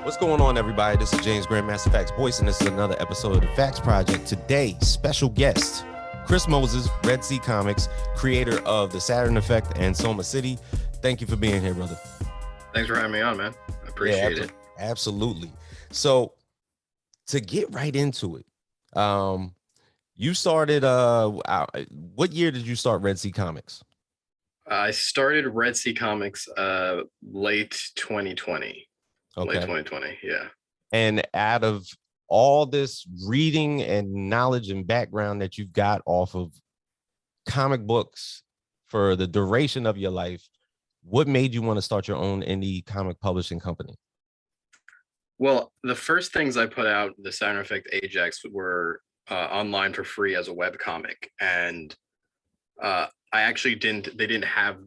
What's going on, everybody? This is James Grandmaster Facts Voice, and this is another episode of the Facts Project. Today, special guest, Chris Moses, Red Sea Comics, creator of the Saturn Effect and Soma City. Thank you for being here, brother. Thanks for having me on, man. I appreciate it. Absolutely. So, to get right into it, you started, what year did you start Red Sea Comics? I started Red Sea Comics late 2020. Okay. Late 2020, yeah. And out of all this reading and knowledge and background that you've got off of comic books for the duration of your life, what made you want to start your own indie comic publishing company? Well, the first things I put out, the Saturn Effect Ajax, were online for free as a web comic, and I actually didn't have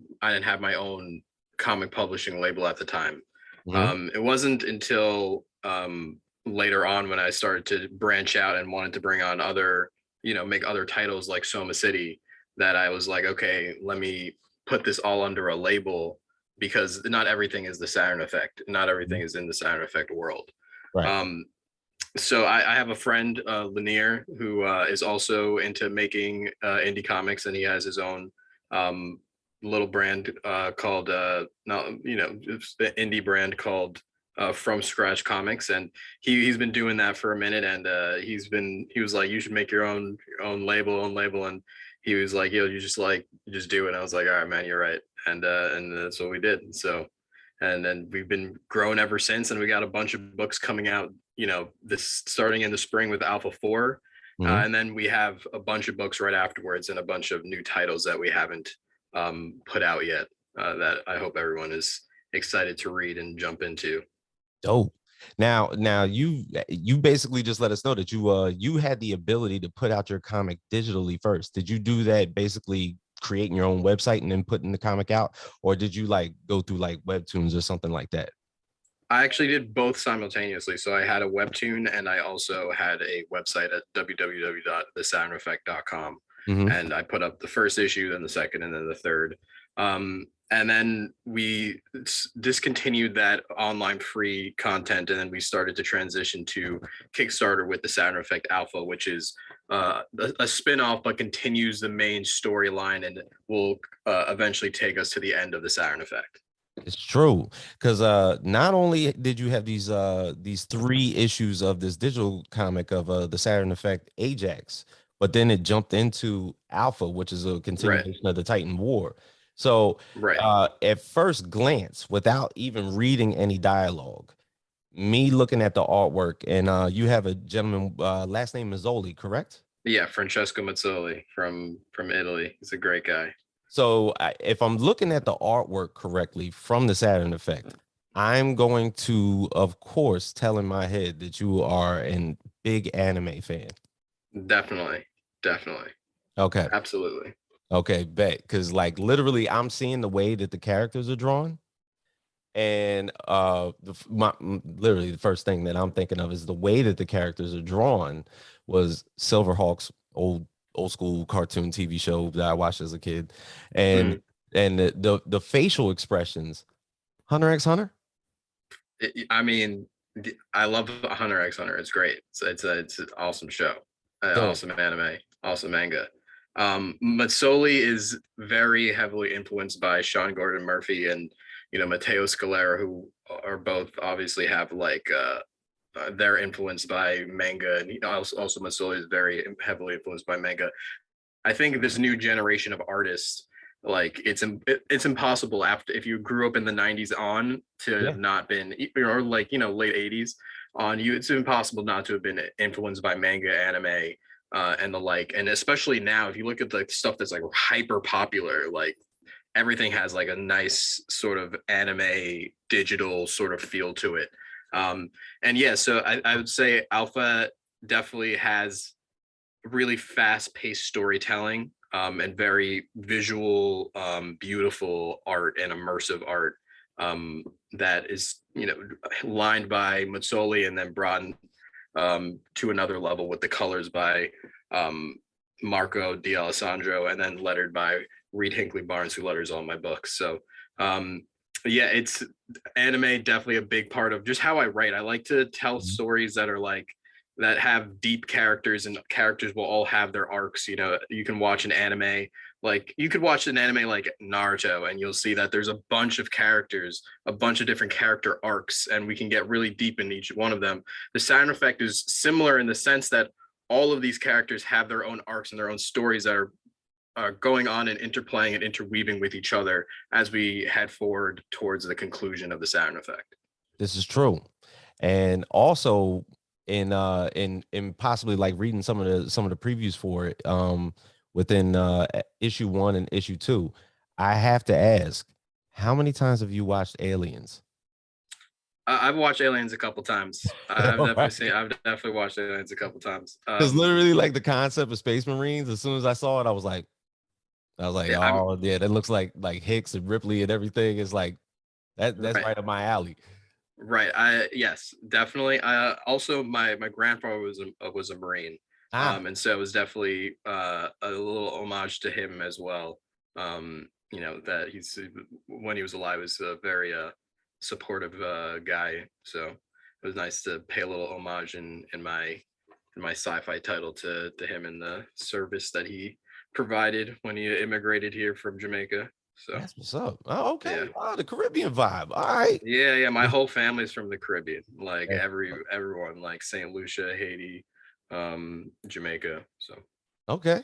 my own comic publishing label at the time. It wasn't until later on when I started to branch out and wanted to bring on other, make other titles like Soma City, that I was like, okay, let me put this all under a label, because not everything is the Saturn Effect. Not everything is in the Saturn Effect world. Right. So I have a friend, Lanier, who is also into making indie comics, and he has his own little brand called it's the indie brand called From Scratch Comics, and he's been doing that for a minute, and he was like, you should make your own label, and he was like, yo, you just do it. And I was like, all right, man, you're right. And that's what we did. So, and then we've been growing ever since, and we got a bunch of books coming out, this starting in the spring with Alpha 4. And then we have a bunch of books right afterwards, and a bunch of new titles that we haven't put out yet, that I hope everyone is excited to read and jump into. Dope. Now you basically just let us know that you had the ability to put out your comic digitally first. Did you do that basically creating your own website and then putting the comic out, or did you go through webtoons or something like that? I actually did both simultaneously. So I had a webtoon, and I also had a website at www.thesaturneffect.com. And I put up the first issue, then the second, and then the third. And then we discontinued that online free content, and then we started to transition to Kickstarter with the Saturn Effect Alpha, which is a spin-off but continues the main storyline, and will eventually take us to the end of the Saturn Effect. It's true, because not only did you have these 3 issues of this digital comic of the Saturn Effect Ajax, but then it jumped into Alpha, which is a continuation of the Titan War. So at first glance, without even reading any dialogue, me looking at the artwork, and you have a gentleman, last name Mazzoli, correct? Yeah, Francesco Mazzoli from Italy. He's a great guy. So if I'm looking at the artwork correctly from the Saturn Effect, I'm going to, of course, tell in my head that you are a big anime fan. Definitely. Okay. Absolutely. Okay, bet. Because literally, I'm seeing the way that the characters are drawn, and literally the first thing that I'm thinking of is the way that the characters are drawn was Silverhawk's old school cartoon TV show that I watched as a kid, and the facial expressions. Hunter x Hunter. I love Hunter x Hunter. It's great. It's an awesome show, awesome anime, awesome manga. Mazzoli is very heavily influenced by Sean Gordon Murphy and Matteo Scalera, who are both obviously have they're influenced by manga, and also Mazzoli is very heavily influenced by manga. I think this new generation of artists, it's impossible if you grew up in the 90s on to have not been, or late 80s on, it's impossible not to have been influenced by manga, anime, and the like. And especially now, if you look at the stuff that's hyper popular, everything has a nice sort of anime digital sort of feel to it. And yeah, so I would say Alpha definitely has really fast-paced storytelling, and very visual, beautiful art and immersive art, that is lined by Mazzoli and then brought to another level with the colors by Marco D'Alessandro, and then lettered by Reed Hinckley Barnes, who letters all my books. So Yeah, it's anime definitely a big part of just how I write. I like to tell Mhm. stories that are like that have deep characters, and characters will all have their arcs. You know, you can watch an anime like you could watch an anime like Naruto, and you'll see that there's a bunch of characters, a bunch of different character arcs, and we can get really deep in each one of them. The Saturn Effect is similar in the sense that all of these characters have their own arcs and their own stories that are going on and interplaying and interweaving with each other as we head forward towards the conclusion of the Saturn Effect. This is true. And also in possibly like reading some of the previews for it within issue 1 and issue 2, I have to ask, how many times have you watched Aliens? I've watched Aliens a couple times. I've definitely watched Aliens a couple times. Because literally, like the concept of Space Marines, as soon as I saw it, I was like, Yeah, I'm oh yeah, that looks like Hicks and Ripley and everything is like that's right. right up my alley. Right. Yes, definitely. Also my grandfather was a Marine. Ah, And so it was definitely a little homage to him as well. You know, that he's when he was alive was a very supportive guy. So it was nice to pay a little homage in my sci-fi title to him and the service that he provided when he immigrated here from Jamaica. So that's what's up. Oh, yeah. okay. Oh, the Caribbean vibe. All right. Yeah, yeah. My whole family's from the Caribbean. Like That's everyone, like Saint Lucia, Haiti, Jamaica. So okay.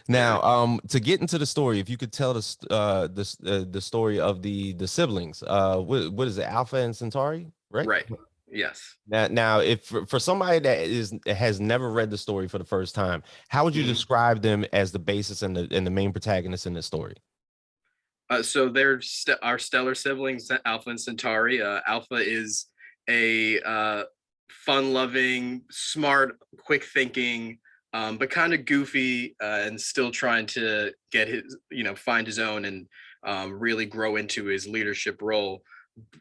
yeah, Now, to get into the story, if you could tell the story of the siblings, what is it, Alpha and Centauri, right? right. Yes. Now, if for somebody that has never read the story for the first time, how would you Mhm. describe them as the basis and the main protagonist in the story? So they're our stellar siblings, Alpha and Centauri. Alpha is a fun-loving, smart, quick-thinking, but kind of goofy, and still trying to get his, find his own and really grow into his leadership role.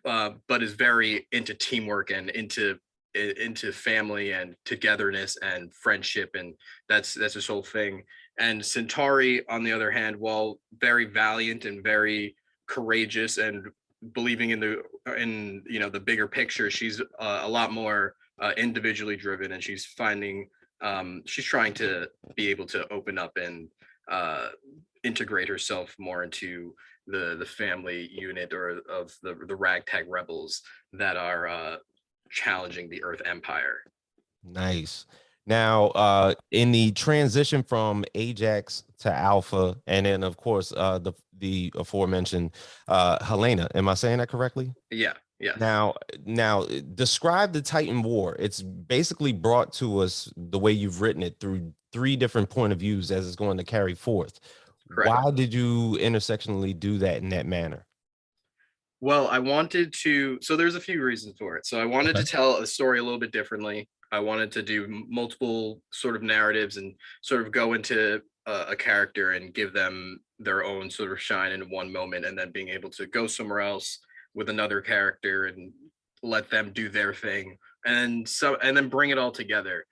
But is very into teamwork and into family and togetherness and friendship, and that's his whole thing. And Centauri, on the other hand, while very valiant and very courageous and believing in the bigger picture, she's a lot more individually driven, and she's trying to be able to open up and uh, integrate herself more into the family unit or of the ragtag rebels that are challenging the Earth Empire. Nice. Now, in the transition from Ajax to Alpha, and then of course, the aforementioned Helena. Am I saying that correctly? Yeah. Yes. Now, now describe the Titan War. It's basically brought to us the way you've written it through three different point of views as it's going to carry forth. Correct. Why did you intersectionally do that in that manner? Well, I wanted to. So there's a few reasons for it. So I wanted Okay. to tell a story a little bit differently. I wanted to do multiple sort of narratives and sort of go into a character and give them their own sort of shine in one moment, and then being able to go somewhere else with another character and let them do their thing, and then bring it all together.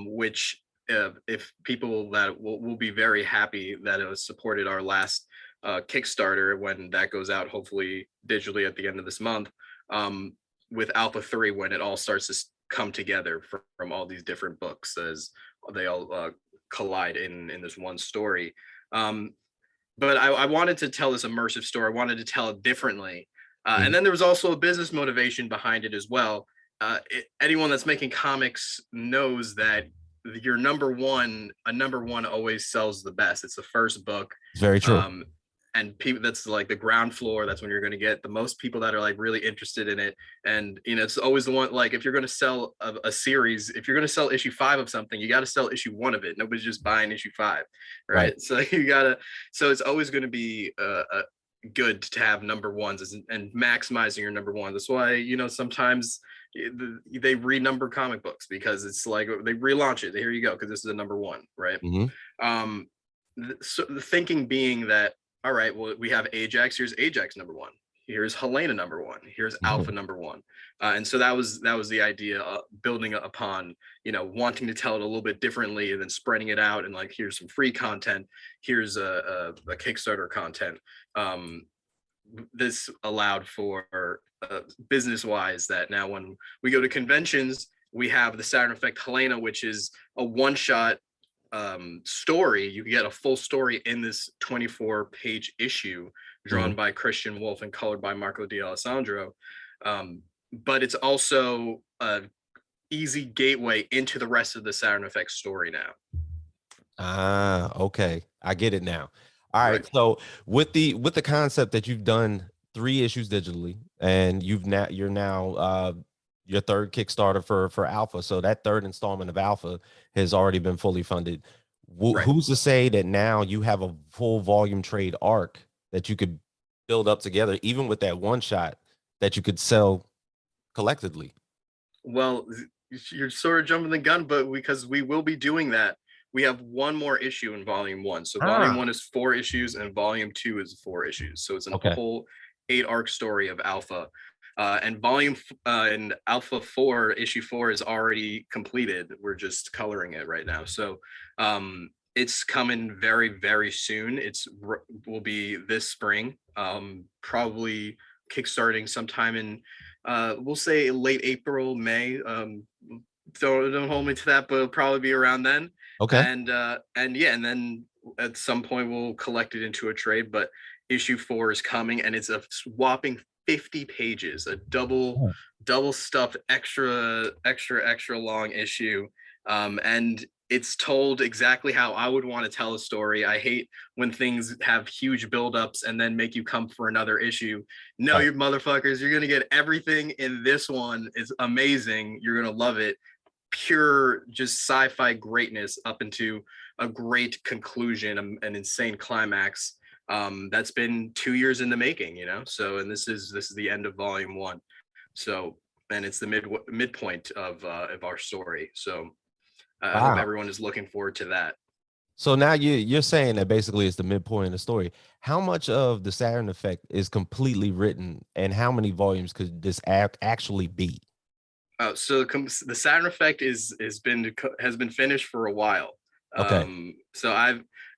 Which if people that will be very happy that it was supported our last Kickstarter when that goes out, hopefully digitally at the end of this month, um, with Alpha 3, when it all starts to come together from all these different books as they all collide in this one story. Um, but I wanted to tell this immersive story. I wanted to tell it differently. And Mhm. then there was also a business motivation behind it as well. Anyone that's making comics knows that a number one always sells the best. It's the first book. It's very true. Um, and people, that's like the ground floor. That's when you're going to get the most people that are like really interested in it. And it's always the one, like if you're going to sell a series, if you're going to sell issue 5 of something, you got to sell issue 1 of it. Nobody's just buying issue 5, Right. right? So you gotta, so it's always going to be good to have number ones and maximizing your number one. That's why sometimes they renumber comic books, because it's like they relaunch it. Here you go, because this is a number one, right? Hmm. Um, so the thinking being that, all right, well, we have Ajax. Here's Ajax number one. Here's Helena number one. Here's Alpha number one. And so that was the idea, building upon wanting to tell it a little bit differently, and then spreading it out. And like, here's some free content. Here's a Kickstarter content. Um, this allowed for business wise that now when we go to conventions, we have the Saturn Effect Helena, which is a one-shot story. You get a full story in this 24-page issue drawn by Christian Wolf and colored by Marco D'Alessandro. But it's also a easy gateway into the rest of the Saturn Effect story now. Ah, okay. I get it now. All right. Right. So with the concept that you've done 3 issues digitally, and you're now your third Kickstarter for Alpha. So that third installment of Alpha has already been fully funded. Right. Who's to say that now you have a full volume trade arc that you could build up together, even with that one shot that you could sell collectively? Well, you're sort of jumping the gun, but because we will be doing that, we have one more issue in volume one. So volume Ah, one is 4 issues and volume two is 4 issues. So it's a okay. whole 8 arc story of Alpha. And and Alpha 4, issue 4 is already completed. We're just coloring it right now. So it's coming very, very soon. Will be this spring, probably kickstarting sometime in we'll say late April, May. Don't hold me to that, but it'll probably be around then. Okay. And yeah, and then at some point we'll collect it into a trade. But issue 4 is coming, and it's a whopping 50 pages, a double stuffed extra long issue. And it's told exactly how I would want to tell a story. I hate when things have huge buildups and then make you come for another issue. No, Right. you motherfuckers, you're gonna get everything in this one. It's amazing. You're gonna love it. Pure, just sci-fi greatness up into a great conclusion, an insane climax. That's been 2 years in the making, you know. So, and this is the end of volume one. So, and it's the midpoint of our story. So, I hope Wow. everyone is looking forward to that. So now you're saying that basically it's the midpoint of the story. How much of the Saturn Effect is completely written, and how many volumes could this actually be? So the Saturn Effect has been finished for a while. Okay. So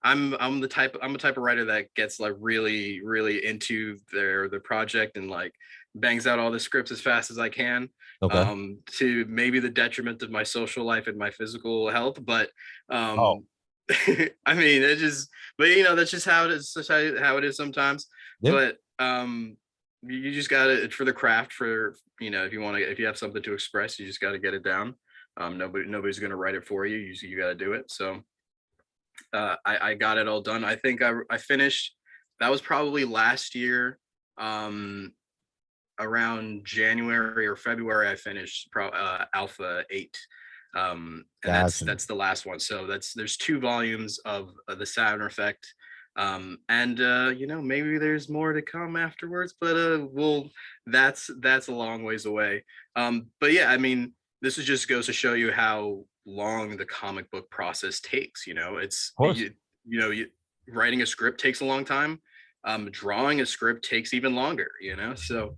I'm the type I'm a type of writer that gets like really into their project and like bangs out all the scripts as fast as I can. Okay. To maybe the detriment of my social life and my physical health, but Oh, I mean it just but you know that's just how it is. That's how it is sometimes. yeah. But you just got to for the craft for you know if you have something to express you just got to get it down. Nobody's going to write it for you. You got to do it. So I got it all done. I think I finished. That was probably last year. Around January or February I finished Alpha 8. And Gotcha. that's the last one. So there's 2 volumes of the Saturn Effect. And you know, maybe there's more to come afterwards, but that's a long ways away. But yeah, I mean, this is just goes to show you how long the comic book process takes. You know, Of course. writing a script takes a long time. Drawing a script takes even longer. You know, so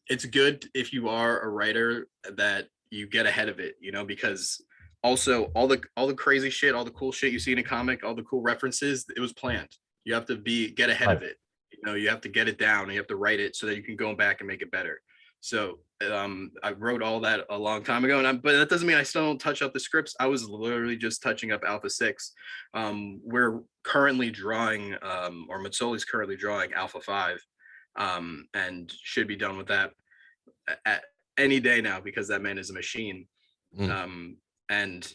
it's good if you are a writer that you get ahead of it. You know, because also all the crazy shit, all the cool shit you see in a comic, all the cool references, it was planned. You have to get ahead Right. of it. You know, you have to get it down and you have to write it so that you can go back and make it better. So I wrote all that a long time ago, but that doesn't mean I still don't touch up the scripts. I was literally just touching up Alpha 6. We're currently drawing, or Mazzoli's currently drawing Alpha 5, and should be done with that at any day now because that man is a machine. Mm. And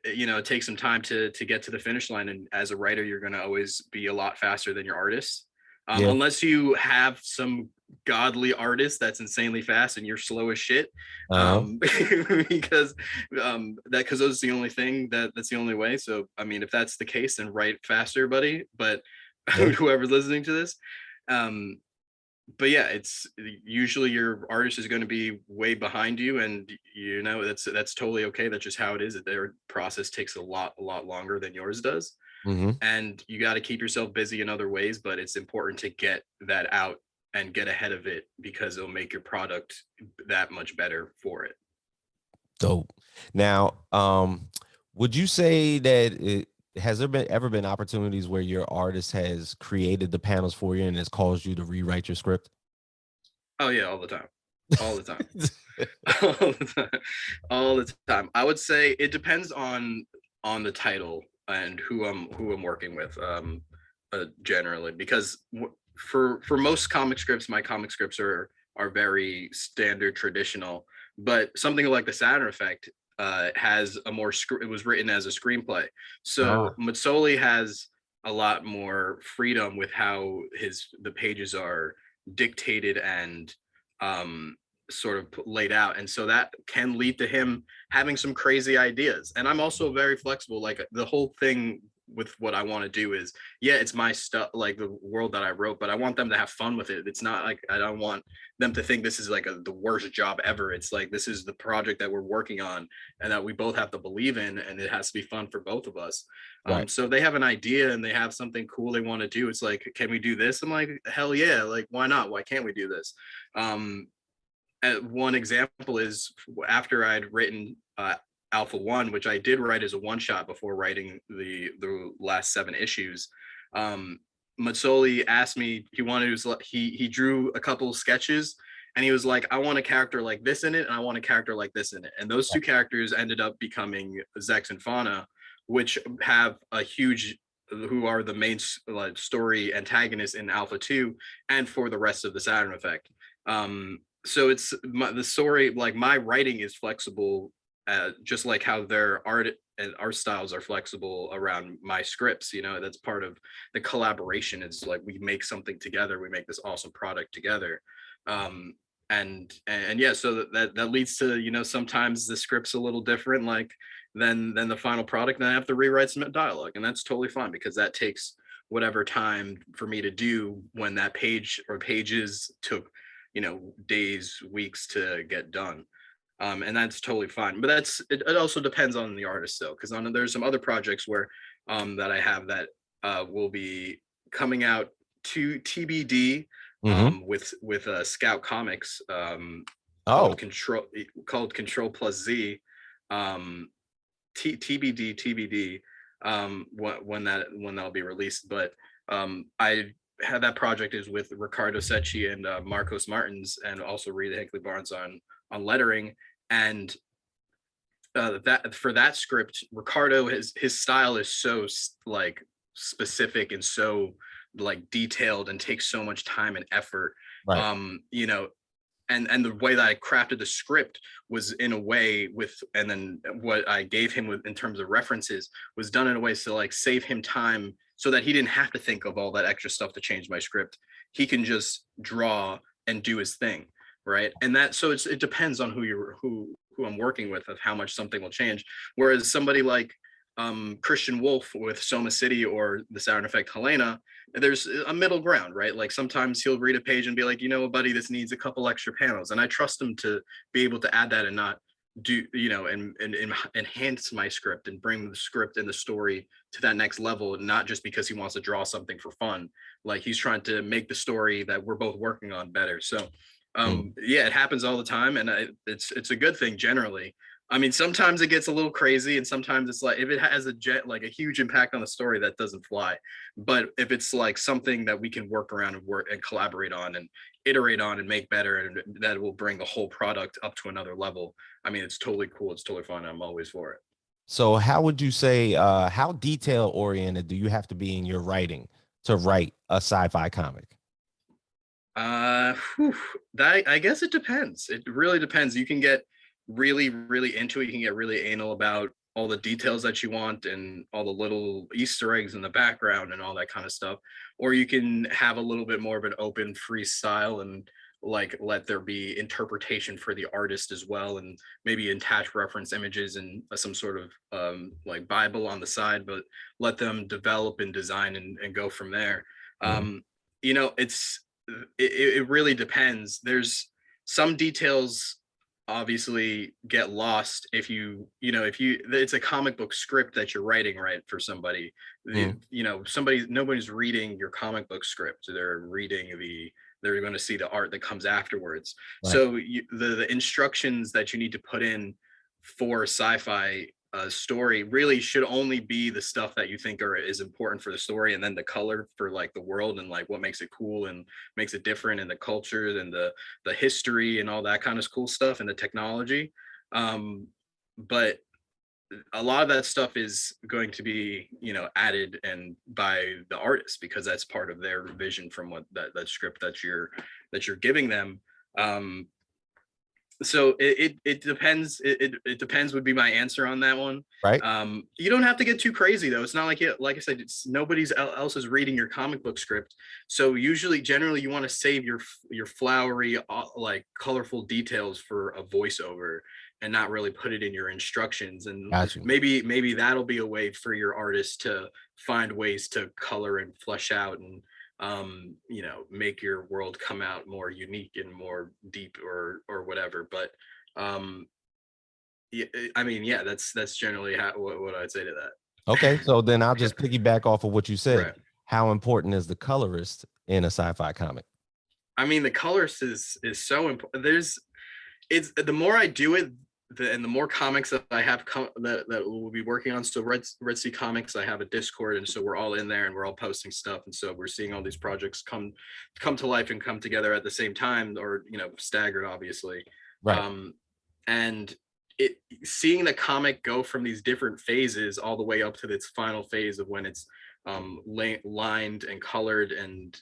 you know, it takes some time to get to the finish line, and as a writer you're going to always be a lot faster than your artist, Yeah. unless you have some godly artist that's insanely fast and you're slow as shit. Uh-huh. Because because those the only thing that's the only way. So I mean, if that's the case, then write faster, buddy. But Yeah. whoever's listening to this, um but yeah, it's usually your artist is going to be way behind you, and you know that's totally okay. That's just how it is. Their process takes a lot longer than yours does, Mm-hmm. and you got to keep yourself busy in other ways. But it's important to get that out and get ahead of it because it'll make your product that much better for it. Dope. Now, would you say that has there ever been opportunities where your artist has created the panels for you and has caused you to rewrite your script? Oh yeah, all the time, all the time, all the time, all the time. I would say it depends on the title and who I'm working with. Generally, because for most comic scripts, my comic scripts are very standard, traditional. But something like the Saturn Effect has a more it was written as a screenplay, so Oh, Matsoli has a lot more freedom with how the pages are dictated and um sort of laid out, and so that can lead to him having some crazy ideas. And I'm also very flexible. Like the whole thing with what I want to do is, yeah, it's my stuff, like the world that I wrote, but I want them to have fun with it. It's not like I don't want them to think this is like the worst job ever. It's like this is the project that we're working on and that we both have to believe in, and it has to be fun for both of us. right. So they have an idea and they have something cool they want to do. It's like, can we do this? I'm like, hell yeah, like why not? Why can't we do this? um One example is after I'd written Alpha One, which I did write as a one shot before writing the last 7 issues. Matsoli asked me, he drew a couple sketches, and he was like, I want a character like this in it, and I want a character like this in it. And those two characters ended up becoming Zex and Fauna, which have a huge, who are the main story antagonists in Alpha 2 and for the rest of the Saturn Effect. So it's the story, like my writing is flexible, just like how their art and art styles are flexible around my scripts. That's part of the collaboration. It's like we make something together, we make this awesome product together. And yeah, so that leads to, sometimes the script's a little different, like than the final product, and I have to rewrite some dialogue, and that's totally fine because that takes whatever time for me to do, when that page or pages took days, weeks to get done. And that's totally fine. But it also depends on the artist though, because there's some other projects where that I have that will be coming out to TBD, Mm-hmm. with Scout Comics, Oh, called Control Plus Z, um, TBD, when that'll be released. But I had that project is with Ricardo Secchi and Marcos Martins, and also Rita Hinckley Barnes on lettering. And that for that script, Ricardo, his style is so like specific and so like detailed and takes so much time and effort. right. And the way that I crafted the script was in a way with, and then what I gave him with in terms of references was done in a way to like save him time, so that he didn't have to think of all that extra stuff to change my script. He can just draw and do his thing, right? And that, so it depends on who I'm working with, of how much something will change. Whereas somebody like Christian Wolf with Soma City or the Saturn Effect Helena, there's a middle ground, right? Like sometimes he'll read a page and be like, buddy, this needs a couple extra panels, and I trust him to be able to add that and not do, and enhance my script and bring the script and the story to that next level, not just because he wants to draw something for fun. Like he's trying to make the story that we're both working on better. So Mm. yeah, it happens all the time, and it's a good thing generally. I mean, sometimes it gets a little crazy, and sometimes it's like if it has like a huge impact on the story, that doesn't fly. But if it's like something that we can work around and work and collaborate on and iterate on and make better, and that will bring the whole product up to another level, I mean, it's totally cool. It's totally fun. I'm always for it. So how would you say, how detail oriented do you have to be in your writing to write a sci-fi comic? Whew, that, I guess it depends. It really depends. You can get really, really into it. You can get really anal about all the details that you want and all the little Easter eggs in the background and all that kind of stuff. Or you can have a little bit more of an open, free style and like let there be interpretation for the artist as well, and maybe attach reference images and some sort of like Bible on the side, but let them develop and design and go from there. Mhm. Um, it's it really depends. There's some details obviously get lost if you it's a comic book script that you're writing, right, for somebody. Mm. Nobody's reading your comic book script. They're going to see the art that comes afterwards. Right. So the instructions that you need to put in for sci-fi story really should only be the stuff that you think is important for the story, and then the color for like the world and like what makes it cool and makes it different, and the culture and the history and all that kind of cool stuff and the technology. But a lot of that stuff is going to be, you know, added and by the artist, because that's part of their vision from what that script that you're giving them. um so it depends. It depends would be my answer on that one. Right. You don't have to get too crazy though. It's not like it, like I said, it's nobody's else is reading your comic book script. So usually generally you want to save your flowery like colorful details for a voiceover, and not really put it in your instructions. And Got you. maybe that'll be a way for your artist to find ways to color and flesh out and you know, make your world come out more unique and more deep or whatever. But yeah, I mean, yeah, that's generally what I'd say to that. Okay, so then I'll just piggyback off of what you said. Right. How important is the colorist in a sci-fi comic? I mean, the colorist is so important. It's the more I do it, and the more comics that I have that we'll be working on. So Red Sea Comics, I have a Discord, and so we're all in there and we're all posting stuff, and so we're seeing all these projects come to life and come together at the same time, or you know, staggered, obviously. Right. And it seeing the comic go from these different phases all the way up to its final phase of when it's lined and colored and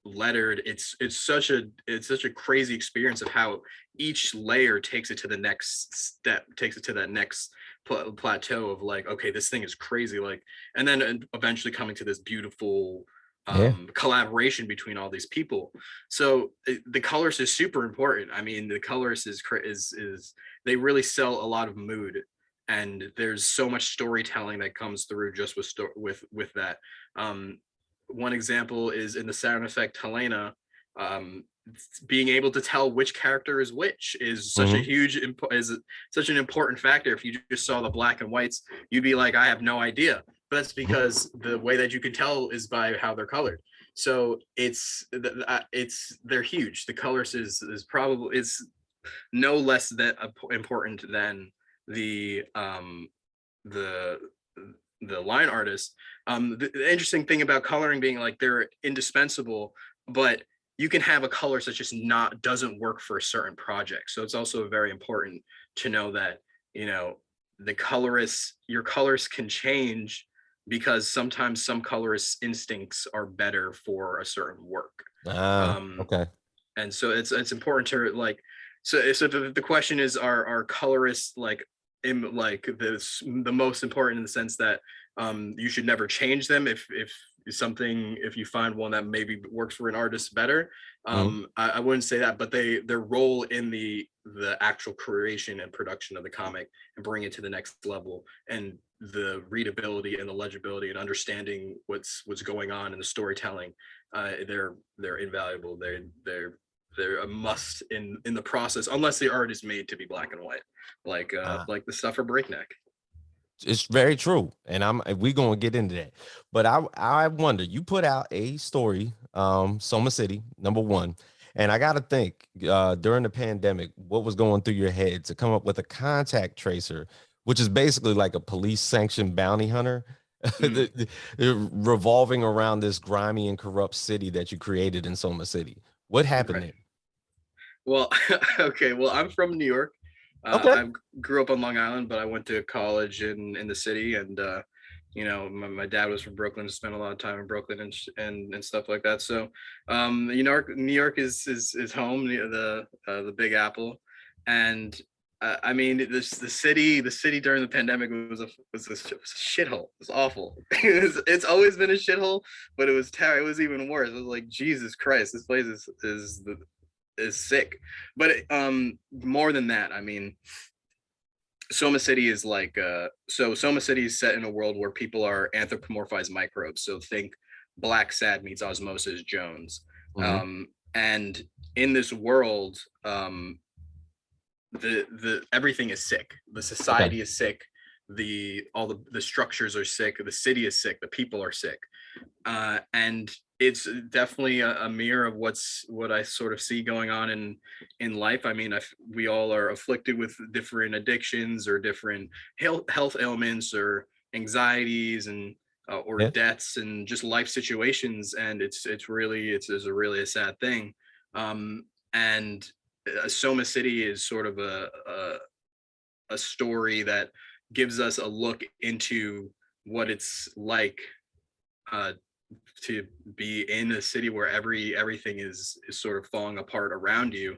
lettered. It's such a crazy experience of how each layer takes it to the next step, takes it to that next plateau of like, okay, this thing is crazy, like, and then eventually coming to this beautiful Yeah. collaboration between all these people. So the colorist is super important. I mean, the colorist is they really sell a lot of mood, and there's so much storytelling that comes through just with that. One example is in the Saturn Effect Helena. Being able to tell which character is which is such a Hmm. huge is such an important factor. If you just saw the black and whites, you'd be like, I have no idea. But that's because the way that you can tell is by how they're colored. So it's they're huge. The colors is probably is no less that important than the the the line artist. The interesting thing about coloring being like they're indispensable, but you can have a color that just not doesn't work for a certain project. So it's also very important to know that, you know, the colorists, your colors can change because sometimes some colorists instincts are better for a certain work. Ah, um okay. and so it's important to like, so the question is, are colorists like in like the most important in the sense that you should never change them if something, if you find one that maybe works for an artist better. Mhm. I wouldn't say that, but their role in the actual creation and production of the comic and bring it to the next level, and the readability and the legibility and understanding what's going on in the storytelling, they're invaluable. They're a must in the process, unless the art is made to be black and white, Ah, like the stuff for Breakneck. it's very true, and we gonna get into that. But I wonder, you put out a story, Soma City, number one, and I gotta think, during the pandemic, what was going through your head to come up with a contact tracer, which is basically like a police sanctioned bounty hunter, Mm, revolving around this grimy and corrupt city that you created in Soma City. What happened right. there? Well, okay. Well, I'm from New York. Okay. I grew up on Long Island, but I went to college in the city, and you know, my dad was from Brooklyn, spent a lot of time in Brooklyn and stuff like that. So, New York is home, the Big Apple, and I mean, the city during the pandemic was a shithole. It was awful. It's always been a shithole, but it was terrible. It was even worse. It was like, Jesus Christ, this place is sick. But more than that, I mean, Soma City is like so Soma City is set in a world where people are anthropomorphized microbes. So think Black Sad meets Osmosis Jones. Mhm. And in this world, the everything is sick. The Okay. society is sick. The structures are sick. The city is sick. The people are sick. And it's definitely a mirror of what I sort of see going on in life. I mean, we all are afflicted with different addictions or different health ailments or anxieties and or Yeah, deaths and just life situations, and it's a really a sad thing. And Soma City is sort of a story that gives us a look into what it's like uh, to be in a city where everything is sort of falling apart around you,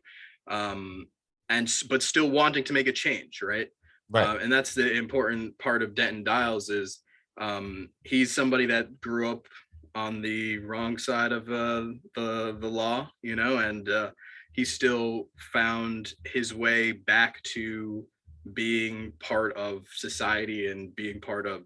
um but still wanting to make a change, right? right, And that's the important part of Denton Dials is he's somebody that grew up on the wrong side of the law, you know, and he still found his way back to being part of society and being part of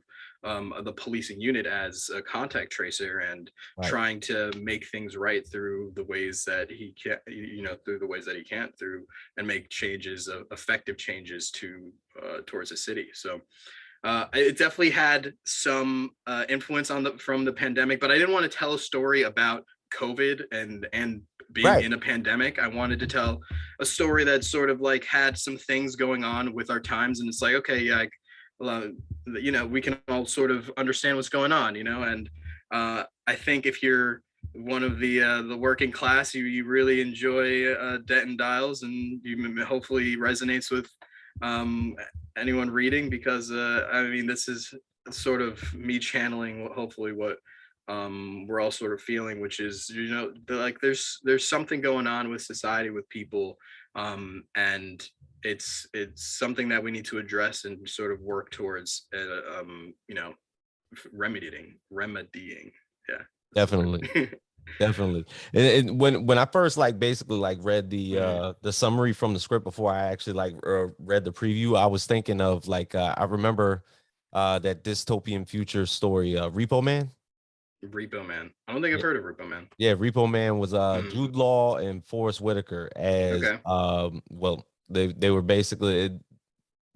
the policing unit as a contact tracer and right. trying to make things right through the ways that he can, you know, through the ways that he can't through and make changes, effective changes to towards the city. So it definitely had some influence on the from the pandemic, but I didn't want to tell a story about COVID and being Right. in a pandemic. I wanted to tell a story that sort of like had some things going on with our times, and it's like, okay, yeah, well, you know, we can all sort of understand what's going on, you know, and I think if you're one of the working class, you really enjoy Denton Dials, and you hopefully resonates with um, anyone reading, because I mean, this is sort of me channeling hopefully what we're all sort of feeling, which is, you know, like there's something going on with society, with people, and it's something that we need to address and sort of work towards, you know, remedying. Yeah, that's the Definitely. word. Definitely. And when I first like basically like read Mhm. the summary from the script before I actually like read the preview, I was thinking of like I remember that dystopian future story, Repo Man. Repo Man. I don't think I've heard of Repo Man. Yeah, Repo Man was Mhm. Jude Law and Forrest Whitaker as Okay. well, they were basically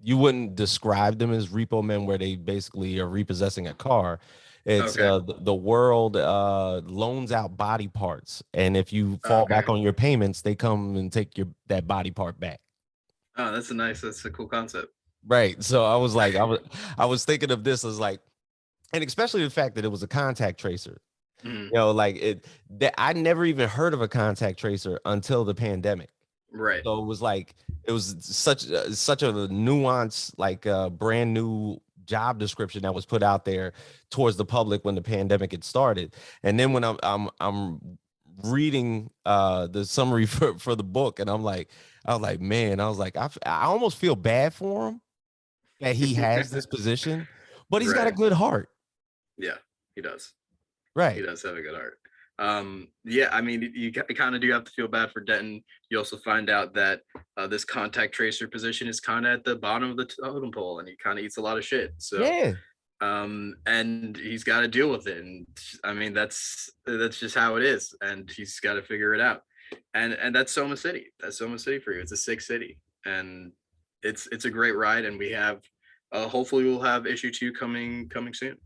you wouldn't describe them as repo men where they basically are repossessing a car. It's Okay. the world loans out body parts, and if you fall back Okay. on your payments, they come and take your that body part back. Oh, that's a cool concept. Right. So I was like, I was thinking of this as like, and especially the fact that it was a contact tracer. Mhm. You know, like it that I never even heard of a contact tracer until the pandemic. Right. So it was like it was such a nuanced, like brand new job description that was put out there towards the public when the pandemic had started. And then when I'm reading the summary for the book, and I was like, man, I was like, I almost feel bad for him that he has this position, but he's got a Right. good heart. Yeah, he does. He Right. does have a good heart. Yeah, I mean, you kind of do have to feel bad for Denton. You also find out that this contact tracer position is kind of at the bottom of the totem pole, and he kind of eats a lot of shit. So, Yeah. and he's got to deal with it. And I mean, that's just how it is, and he's got to figure it out. And that's Soma City. That's Soma City for you. It's a sick city, and it's a great ride. And we have, hopefully, we'll have issue 2 coming soon.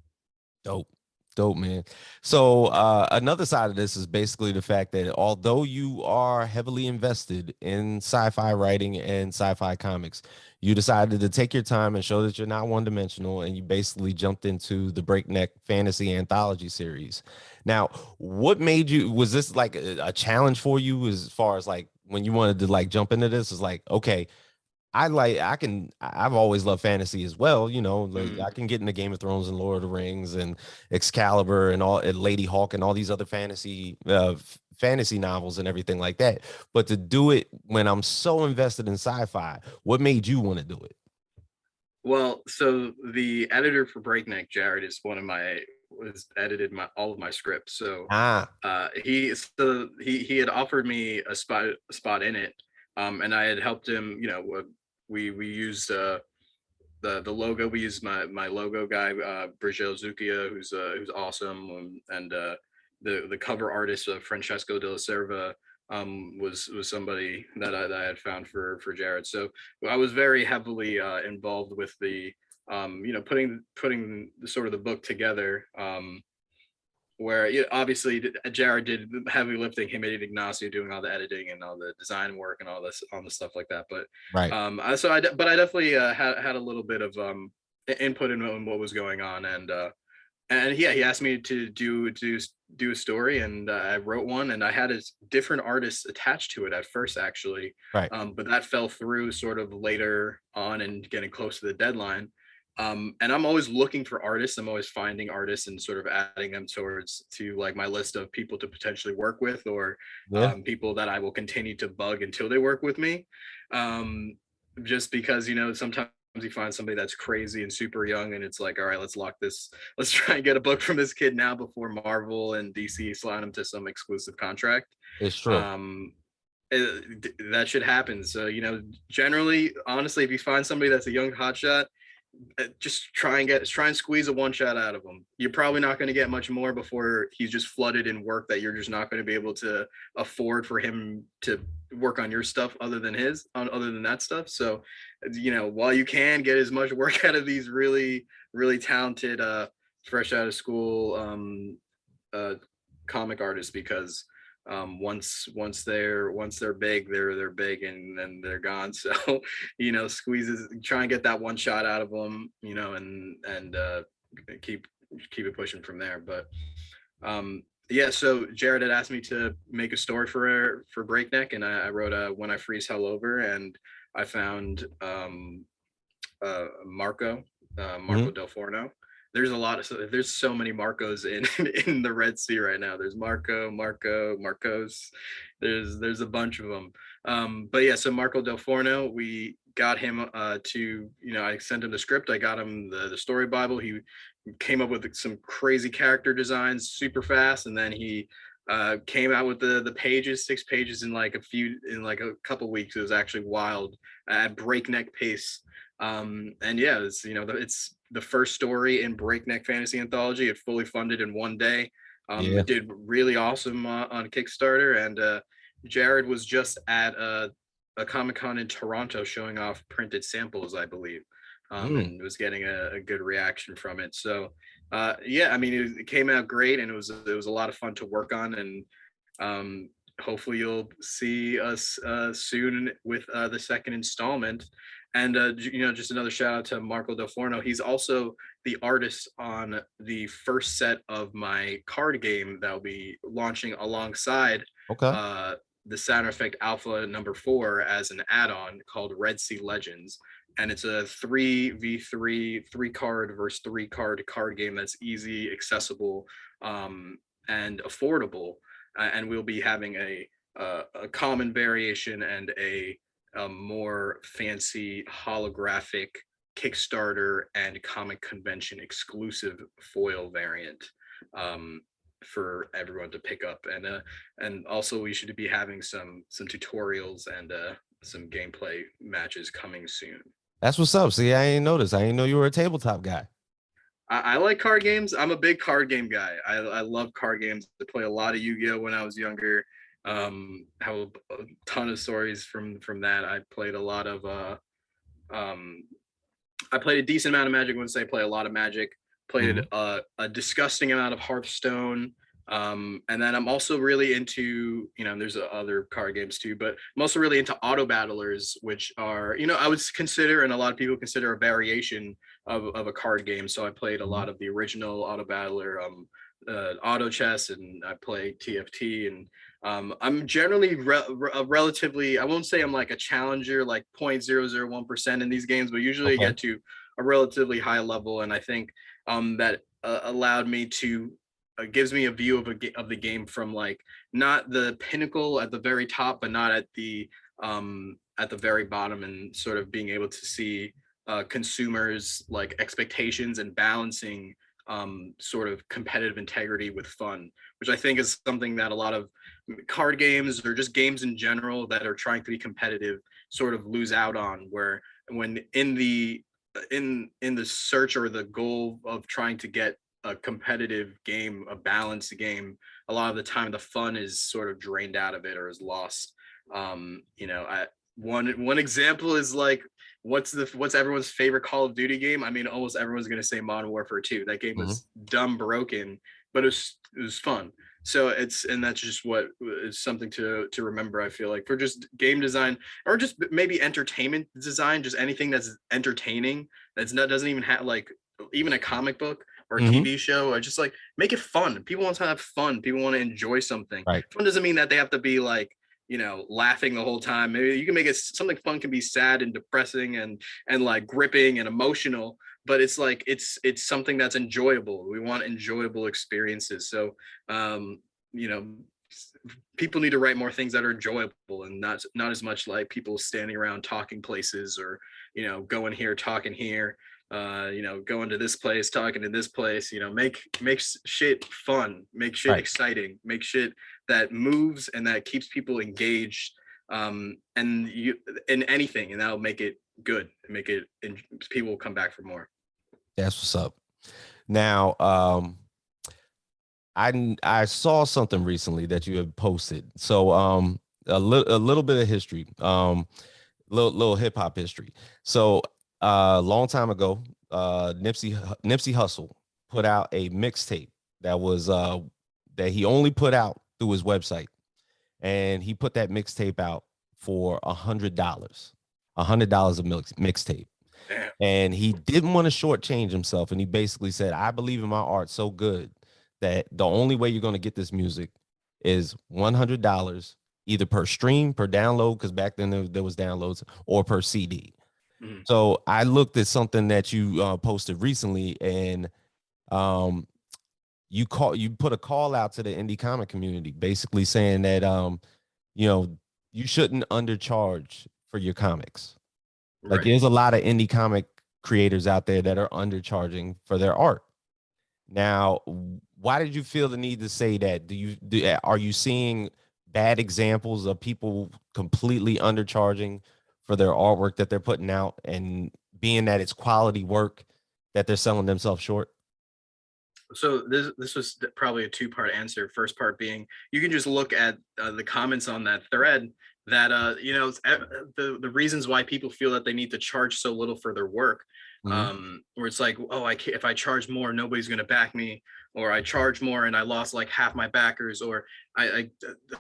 Dope. Dope, man. So another side of this is basically the fact that although you are heavily invested in sci-fi writing and sci-fi comics, you decided to take your time and show that you're not one-dimensional, and you basically jumped into the Breakneck Fantasy Anthology series. Now, what made you, was this like a challenge for you as far as like when you wanted to like jump into this? Is like, okay, I've always loved fantasy as well, you know, like Mhm. I can get into Game of Thrones and Lord of the Rings and Excalibur and all and Lady Hawk and all these other fantasy novels and everything like that. But to do it when I'm so invested in sci-fi, what made you want to do it? Well, so the editor for Breakneck, Jared, is one of my was edited my all of my scripts. So Ah, he had offered me a spot in it, and I had helped him. You know, we used the logo. We used my logo guy, Brigel Zucchia, who's awesome, and the cover artist, Francesco de la Serva, was somebody that I had found for Jared. So I was very heavily involved with the you know, putting the sort of the book together. where obviously Jared did heavy lifting, him and Ignacio doing all the editing and all the design work and all the stuff like that. But Right. I definitely had a little bit of input in what was going on, and yeah, he asked me to do a story, and I wrote one, and I had a different artist attached to it at first, actually, Right. but that fell through sort of later on and getting close to the deadline. And I'm always looking for artists. I'm always finding artists and sort of adding them to like my list of people to potentially work with, or Yeah. people that I will continue to bug until they work with me. Um, just because sometimes you find somebody that's crazy and super young, and it's like, all right, let's lock this. Let's try and get a book from this kid now before Marvel and DC slide him to some exclusive contract. It's true. Um, that should happen. So generally, honestly, if you find somebody that's a young hotshot, just try and squeeze a one shot out of him. You're probably not going to get much more before he's just flooded in work that you're just not going to be able to afford for him to work on your stuff other than that stuff. So while you can get as much work out of these really really talented fresh out of school comic artists, because once they're big, they're big, and then they're gone. So squeezes, try and get that one shot out of them, and keep it pushing from there. But yeah, so Jared had asked me to make a story for Breakneck, and I wrote When I Freeze Hell Over, and I found Marco Hmm. Del Forno. There's so many Marcos in the Red Sea right now. There's Marcos. There's a bunch of them. But yeah, so Marco Del Forno, we got him I sent him the script. I got him the story Bible. He came up with some crazy character designs super fast, and then he came out with the pages, 6 pages in like a couple weeks. It was actually wild at breakneck pace. And yeah, it's the first story in Breakneck Fantasy Anthology. It fully funded in one day. Yeah. It did really awesome on Kickstarter, and Jared was just at a Comic-Con in Toronto showing off printed samples, I believe, Mm. and was getting a good reaction from it. So yeah, I mean, it came out great, and it was a lot of fun to work on, and hopefully you'll see us soon with the second installment. And just another shout out to Marco Del Forno. He's also the artist on the first set of my card game that will be launching alongside Okay. the Saturn Effect Alpha #4 as an add-on called Red Sea Legends. And it's a 3v3, 3 card versus 3 card game that's easy, accessible, and affordable. And we'll be having a common variation and a more fancy holographic Kickstarter and comic convention exclusive foil variant for everyone to pick up. And also we should be having some tutorials and some gameplay matches coming soon. That's what's up. See, I ain't noticed. I ain't know you were a tabletop guy. I like card games. I'm a big card game guy. I love card games. I play a lot of Yu-Gi-Oh when I was younger. Have a ton of stories from that. I played a lot of I played a decent amount of Magic. I wouldn't say I play a lot of Magic. Played Mhm. a disgusting amount of Hearthstone. And then I'm also really into, there's other card games too, but I'm also really into auto battlers, which are, I would consider, and a lot of people consider, a variation of a card game. So I played a Mhm. lot of the original auto battler, auto chess, and I play TFT, and I'm generally relatively, I won't say I'm like a challenger, like 0.001% in these games, but usually I Okay. get to a relatively high level. And I think that allowed me to gives me a view of the game from like not the pinnacle at the very top, but not at the very bottom, and sort of being able to see consumers like expectations and balancing sort of competitive integrity with fun, which I think is something that a lot of card games, or just games in general that are trying to be competitive, sort of lose out on. Where when in the search or the goal of trying to get a competitive game, a balanced game, a lot of the time the fun is sort of drained out of it or is lost. One example is like, what's everyone's favorite Call of Duty game? I mean, almost everyone's gonna say Modern Warfare 2. That game Mhm. was dumb broken, but it was fun. So and that's just what is something to remember. I feel like for just game design or just maybe entertainment design, just anything that's entertaining, doesn't even have like even a comic book or a Mm-hmm. TV show, or just like make it fun. People want to have fun. People want to enjoy something. Right. Fun doesn't mean that they have to be like, laughing the whole time. Maybe you can make it something fun can be sad and depressing and like gripping and emotional, but it's like it's something that's enjoyable. We want enjoyable experiences. So you know, people need to write more things that are enjoyable and not as much like people standing around talking places or going here talking here, going to this place talking to this place. Make shit fun, make shit Right. exciting, make shit that moves and that keeps people engaged, and you in anything, and that'll make it good, make it, and people will come back for more. That's what's up. Now, I saw something recently that you had posted. So a little bit of history, little hip hop history. So a long time ago, Nipsey Hussle put out a mixtape that was that he only put out through his website, and he put that mixtape out for $100, $100 a mixtape. Damn. And he didn't want to shortchange himself. And he basically said, I believe in my art so good that the only way you're going to get this music is $100, either per stream, per download, because back then there was downloads, or per CD. Mhm. So I looked at something that you posted recently, and um, you put a call out to the indie comic community, basically saying that you know you shouldn't undercharge for your comics. Like Right. there's a lot of indie comic creators out there that are undercharging for their art. Now, why did you feel the need to say that? Are you seeing bad examples of people completely undercharging for their artwork that they're putting out, and being that it's quality work that they're selling themselves short? So this was probably a two-part answer. First part being, you can just look at the comments on that thread, that the reasons why people feel that they need to charge so little for their work, Mm-hmm. where it's like, oh, I can't, if I charge more nobody's going to back me, or I charge more and I lost like half my backers, or I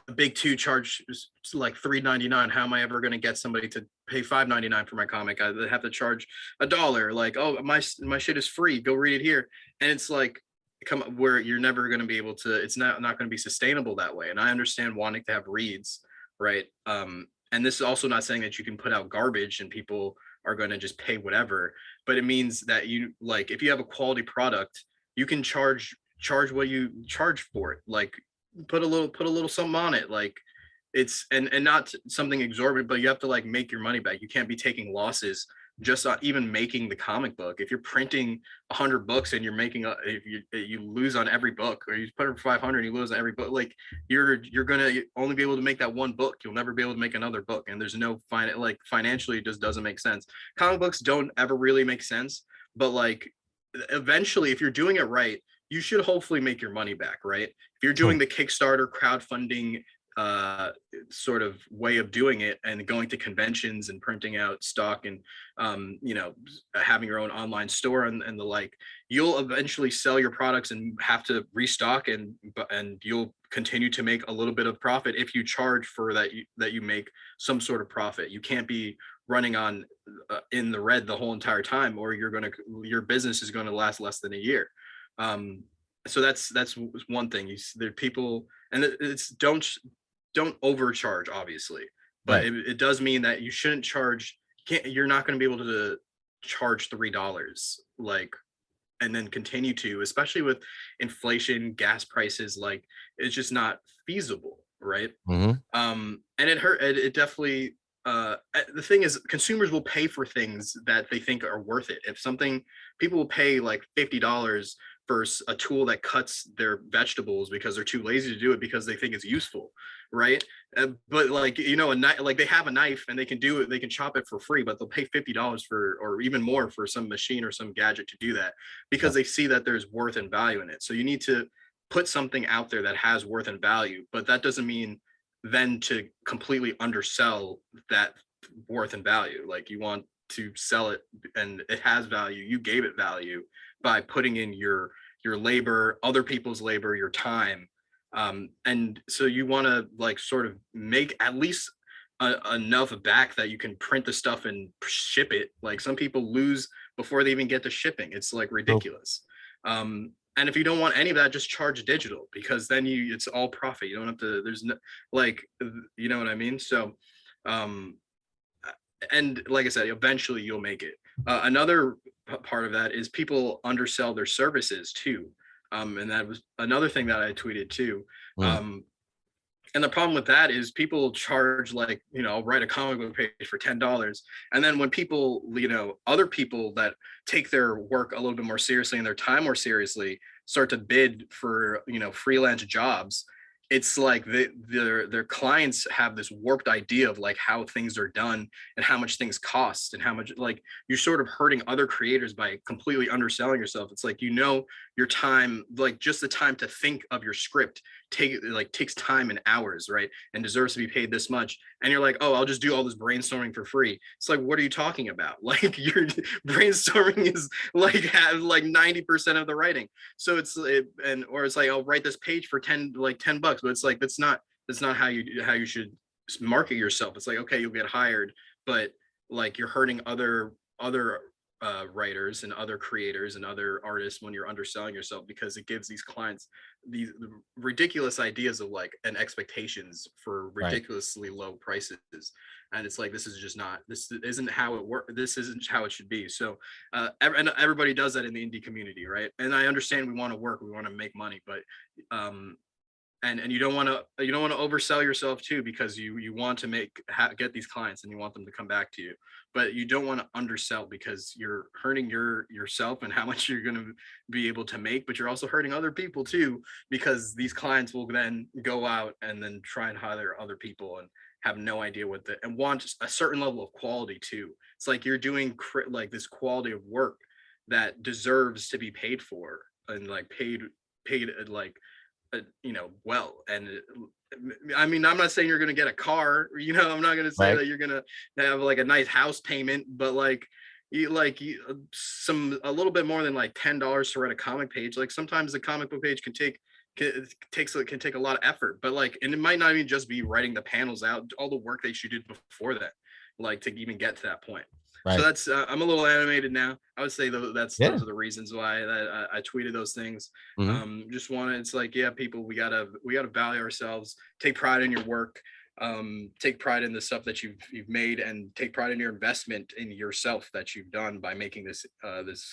the big two charge like $3.99. How am I ever going to get somebody to pay $5.99 for my comic? I have to charge $1. Like, oh, my shit is free, go read it here. And it's like, come where you're never going to be able to, it's not going to be sustainable that way. And I understand wanting to have reads, right? And this is also not saying that you can put out garbage and people are going to just pay whatever, but it means that you, like, if you have a quality product, you can charge what you charge for it. Like, put a little something on it. Like, it's and not something exorbitant, but you have to like make your money back. You can't be taking losses just on even making the comic book. If you're printing 100 books and you're making if you lose on every book, or you put it for 500 and you lose on every book, like you're gonna only be able to make that one book. You'll never be able to make another book, and there's no like financially it just doesn't make sense. Comic books don't ever really make sense, but like eventually, if you're doing it right, you should hopefully make your money back, right? If you're doing True. the Kickstarter crowdfunding sort of way of doing it, and going to conventions and printing out stock, and having your own online store, and the like, you'll eventually sell your products and have to restock, and you'll continue to make a little bit of profit if you charge for that, that you make some sort of profit. You can't be running on in the red the whole entire time, or your business is going to last less than a year. So that's one thing. There are people, and it's don't overcharge, obviously, but Right. it does mean that you shouldn't charge. You're not going to be able to charge $3, like, and then continue to, especially with inflation, gas prices. Like, it's just not feasible, right? Mm-hmm. And it definitely, the thing is, consumers will pay for things that they think are worth it. If something, people will pay like $50 for a tool that cuts their vegetables because they're too lazy to do it because they think it's useful, right? But like, a knife, like they have a knife and they can do it, they can chop it for free, but they'll pay $50 for, or even more, for some machine or some gadget to do that, because Yep. they see that there's worth and value in it. So you need to put something out there that has worth and value, but that doesn't mean then to completely undersell that worth and value. Like, you want to sell it and it has value. You gave it value by putting in your labor, other people's labor, your time. And so you want to like sort of make at least enough back that you can print the stuff and ship it. Like some people lose before they even get to shipping. It's like ridiculous. And if you don't want any of that, just charge digital, because then it's all profit. You don't have to, there's no, like, you know what I mean? So, and like I said, eventually you'll make it. Another part of that is people undersell their services too. And that was another thing that I tweeted too. And the problem with that is people charge, like, you know, write a comic book page for $10. And then when people, you know, other people that take their work a little bit more seriously and their time more seriously start to bid for, you know, freelance jobs, it's like their clients have this warped idea of like how things are done and how much things cost and how much, like, you're sort of hurting other creators by completely underselling yourself. It's like, you know, your time, like just the time to think of your script takes time and hours, right? And deserves to be paid this much. And you're like, oh, I'll just do all this brainstorming for free. It's like, what are you talking about? Like, your brainstorming is like have like 90% of the writing. So or it's like, I'll write this page for 10 bucks, but it's like, that's not how you should market yourself. It's like, okay, you'll get hired, but like you're hurting other writers and other creators and other artists when you're underselling yourself, because it gives these clients these ridiculous ideas of like, and expectations for ridiculously low prices. And it's like, this isn't how it works. This isn't how it should be. So and everybody does that in the indie community, right? And I understand we want to work, we want to make money, but and you don't want to oversell yourself too, because you want to get these clients and you want them to come back to you, but you don't want to undersell, because you're hurting yourself and how much you're going to be able to make, but you're also hurting other people too, because these clients will then go out and then try and hire other people and have no idea and want a certain level of quality too. It's like you're doing like this quality of work that deserves to be paid for, and like paid like, you know, well. And I mean, I'm not saying you're going to get a car, you know, I'm not going to say that you're going to have like a nice house payment, but like a little bit more than like $10 to write a comic page. Like sometimes the comic book page can take a lot of effort, but like, and it might not even just be writing the panels out, all the work that you did before that, like to even get to that point. So that's I'm a little animated now. I would say those are the reasons why that I tweeted those things. Just wanted, it's like, yeah, people, we gotta value ourselves, take pride in your work, take pride in the stuff that you've made, and take pride in your investment in yourself that you've done by making this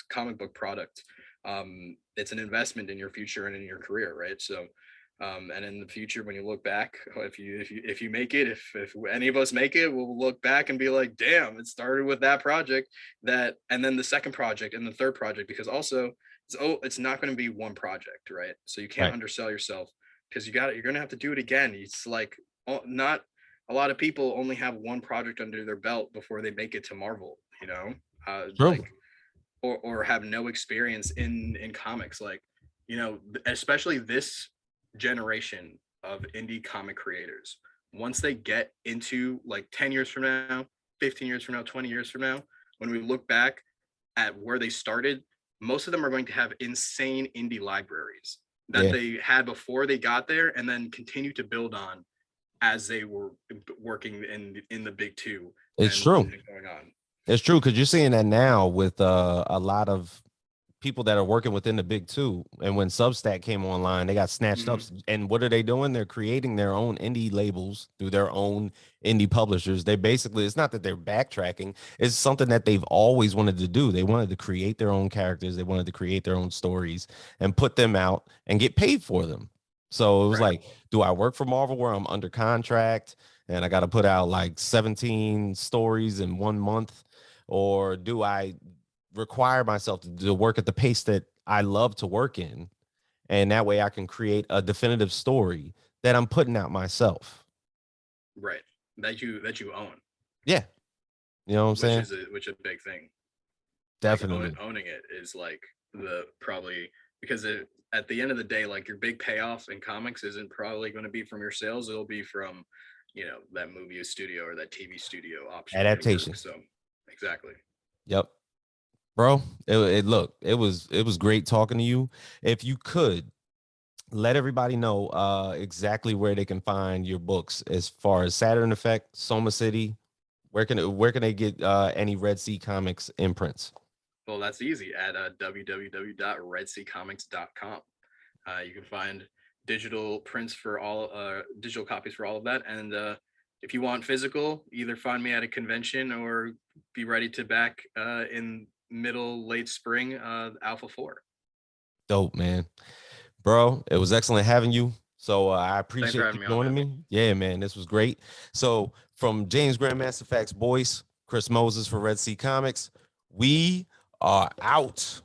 comic book product. It's an investment in your future and in your career, right? So and in the future, when you look back, if you make it, if any of us make it, we'll look back and be like, damn, it started with that project, and then the second project and the third project, because also it's not going to be one project, right? So you can't undersell yourself, because you're going to have to do it again. It's like, not a lot of people only have one project under their belt before they make it to Marvel, you know, like, or have no experience in comics, like, you know, especially this generation of indie comic creators. Once they get into like 10 years from now, 15 years from now, 20 years from now, when we look back at where they started, most of them are going to have insane indie libraries that they had before they got there, and then continue to build on as they were working in the big two. It's true. Going on. It's true, because you're seeing that now with a lot of people that are working within the big two. And when Substack came online, they got snatched up. And what are they doing? They're creating their own indie labels through their own indie publishers. They basically, it's not that they're backtracking, it's something that they've always wanted to do. They wanted to create their own characters, they wanted to create their own stories and put them out and get paid for them. So it was like, do I work for Marvel where I'm under contract and I got to put out like 17 stories in 1 month? Or do I require myself to work at the pace that I love to work in, and that way I can create a definitive story that I'm putting out myself, right? That you own. Yeah, you know what I'm saying? Which is a big thing. Definitely. Like, owning it is like probably, because at the end of the day, like, your big payoff in comics isn't probably going to be from your sales. It'll be from, you know, that movie studio or that TV studio option Adaptation. So exactly. Yep. bro. It was great talking to you. If you could let everybody know exactly where they can find your books as far as Saturn Effect, Soma City. Where can they get any Red Sea Comics imprints? Well, that's easy at www.redseacomics.com. You can find digital prints for all digital copies for all of that. And if you want physical, either find me at a convention or be ready to back in late spring Alpha 4. Dope, man. Bro, it was excellent having you. So I Thanks for appreciate you having me on, joining man. me. Yeah, man, this was great. So from James Grandmaster Facts Boyce, Chris Moses for Red Sea Comics, we are out.